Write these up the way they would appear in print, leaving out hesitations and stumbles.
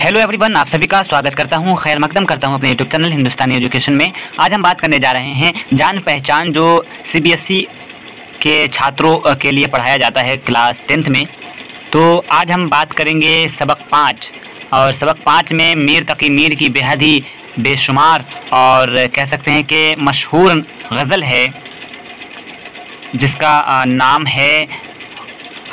Hello everyone, आप सभी का स्वागत करता हूं, खैर मकदम करता हूं अपने यूट्यूब चैनल हिंदुस्तानी एजुकेशन में। आज हम बात करने जा रहे हैं जान पहचान, जो सीबीएसई के छात्रों के लिए पढ़ाया जाता है क्लास 10th में। तो आज हम बात करेंगे सबक 5, और सबक 5 में मीर तकी मीर की बेहद ही बेशुमार और कह सकते हैं कि मशहूर गज़ल है, जिसका नाम है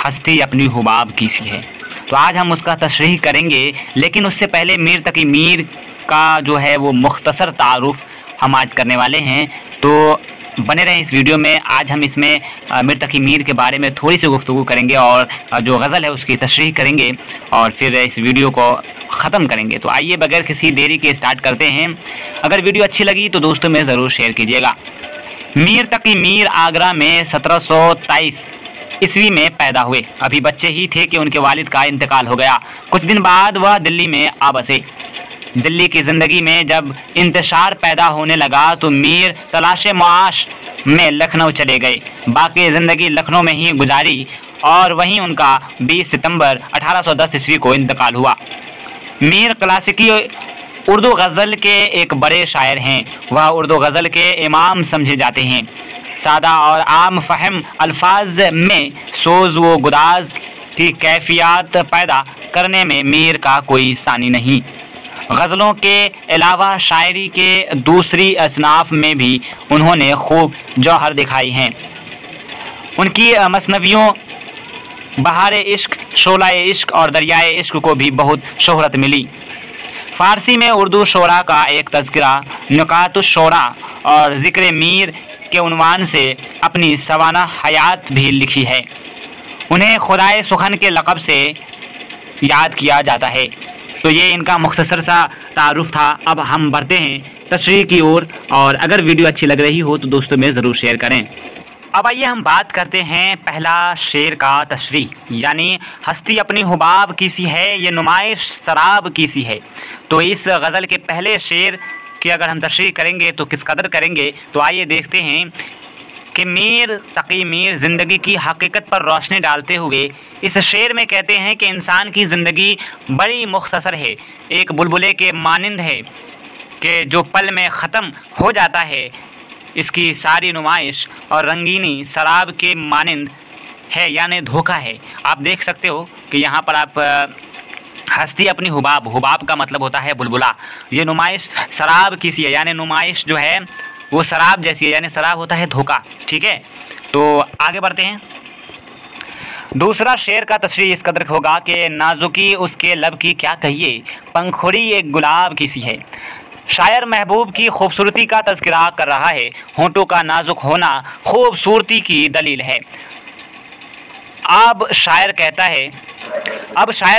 हस्ती अपनी हुबाब की सी है। तो आज हम उसका तशरीह करेंगे, लेकिन उससे पहले मीर तकी मीर का जो है वो मुख्तसर तारुफ हम आज करने वाले हैं। तो बने रहें इस वीडियो में। आज हम इसमें मीर तकी मीर के बारे में थोड़ी सी गुफ्तगू करेंगे और जो गज़ल है उसकी तशरीह करेंगे और फिर इस वीडियो को ख़त्म करेंगे। तो आइए बगैर किसी देरी के स्टार्ट करते हैं। अगर वीडियो अच्छी लगी तो दोस्तों में ज़रूर शेयर कीजिएगा। मीर तकी मीर आगरा में 1723 ईस्वी में पैदा हुए। अभी बच्चे ही थे कि उनके वालिद का इंतकाल हो गया। कुछ दिन बाद वह दिल्ली में आ बसे। दिल्ली की ज़िंदगी में जब इंतशार पैदा होने लगा तो मीर तलाश मुआश में लखनऊ चले गए। बाकी ज़िंदगी लखनऊ में ही गुजारी और वहीं उनका 20 सितंबर 1810 ईस्वी को इंतकाल हुआ। मीर क्लासिकी उर्दू गज़ल के एक बड़े शायर हैं। वह उर्दू गज़ल के इमाम समझे जाते हैं। सादा और आम फहम अल्फाज में सोज़ व गुदाज की कैफियत पैदा करने में मीर का कोई सानी नहीं। गज़लों के अलावा शायरी के दूसरी असनाफ में भी उन्होंने खूब जौहर दिखाई हैं। उनकी मसनवियों बहारे इश्क, शोलाए इश्क और दरियाए इश्क को भी बहुत शोहरत मिली। फ़ारसी में उर्दू शोरा का एक तज़किरा नुकातुश शोरा और ज़िक्र मीर के उन्वान से अपनी सवाना हयात भी लिखी है। उन्हें खुदाए सुखन के लक़ब से याद किया जाता है। तो ये इनका मुख्तसर सा तारुफ था। अब हम बढ़ते हैं तशरीह की ओर, और अगर वीडियो अच्छी लग रही हो तो दोस्तों में ज़रूर शेयर करें। अब आइए हम बात करते हैं पहला शेर का तशरीह, यानी हस्ती अपनी हुबाब की सी है, ये नुमाइश शराब की सी है। तो इस गज़ल के पहले शेर कि अगर हम तशरीह करेंगे तो किस कदर करेंगे, तो आइए देखते हैं कि मीर तकी मीर ज़िंदगी की हकीकत पर रोशनी डालते हुए इस शेर में कहते हैं कि इंसान की ज़िंदगी बड़ी मुख्तसर है, एक बुलबुले के मानिंद है कि जो पल में ख़त्म हो जाता है। इसकी सारी नुमाइश और रंगीनी शराब के मानिंद है, यानी धोखा है। आप देख सकते हो कि यहाँ पर आप हस्ती अपनी हुबाब, हुबाब का मतलब होता है बुलबुला। ये नुमाइश शराब की सी है, यानी नुमाइश जो है वो शराब जैसी है, यानी शराब होता है धोखा। ठीक है, तो आगे बढ़ते हैं। दूसरा शेर का तशरीह इस कदर होगा कि नाजुकी उसके लब की क्या कहिए, पंखुड़ी एक गुलाब की सी है। शायर महबूब की खूबसूरती का तज़किरा कर रहा है। होंठों का नाजुक होना खूबसूरती की दलील है। अब शायर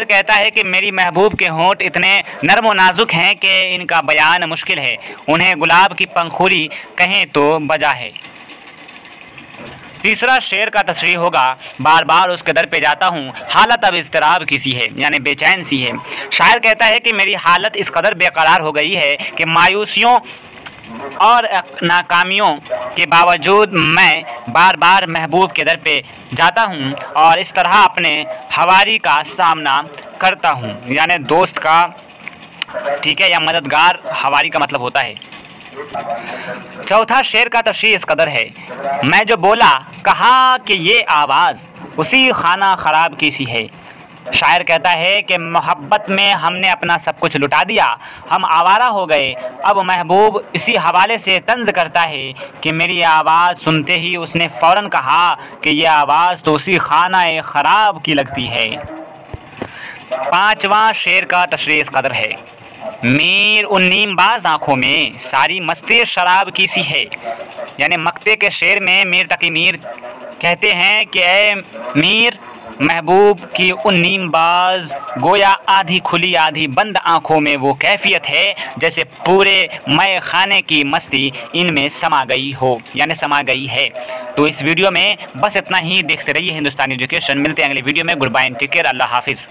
कहता है कि मेरी महबूब के होंठ इतने नरम व नाजुक हैं कि इनका बयान मुश्किल है। उन्हें गुलाब की पंखुड़ी कहें तो बजा है। तीसरा शेर का तशरीह होगा, बार बार उसके दर पे जाता हूँ, हालत अब इज़्तिराब की सी है, यानी बेचैन सी है। शायर कहता है कि मेरी हालत इस कदर बेकरार हो गई है कि मायूसियों और नाकामियों के बावजूद मैं बार बार महबूब के दर पे जाता हूँ और इस तरह अपने हवारी का सामना करता हूँ, यानी दोस्त का, ठीक है, या मददगार। हवारी का मतलब होता है। चौथा शेर का तशरीह इस कदर है, मैं जो बोला कहा कि ये आवाज़ उसी खाना ख़राब की सी है। शायर कहता है कि मोहब्बत में हमने अपना सब कुछ लुटा दिया, हम आवारा हो गए। अब महबूब इसी हवाले से तंज़ करता है कि मेरी आवाज़ सुनते ही उसने फ़ौरन कहा कि यह आवाज़ तो उसी खाना ख़राब की लगती है। पाँचवा शेर का तशरीह इस कदर है, मीर उन नीमबाज आँखों में सारी मस्ती शराब की सी है। यानी मक्ते के शेर में मीर तकी मीर कहते हैं कि ए मीर, महबूब की उन नीमबाज गोया आधी खुली आधी बंद आँखों में वो कैफियत है जैसे पूरे मय खाने की मस्ती इनमें समा गई हो, यानी समा गई है। तो इस वीडियो में बस इतना ही। देखते रहिए हिंदुस्तानी एजुकेशन। मिलते हैं अगले वीडियो में। गुड बाय, टेक केयर, अल्लाह हाफिज़।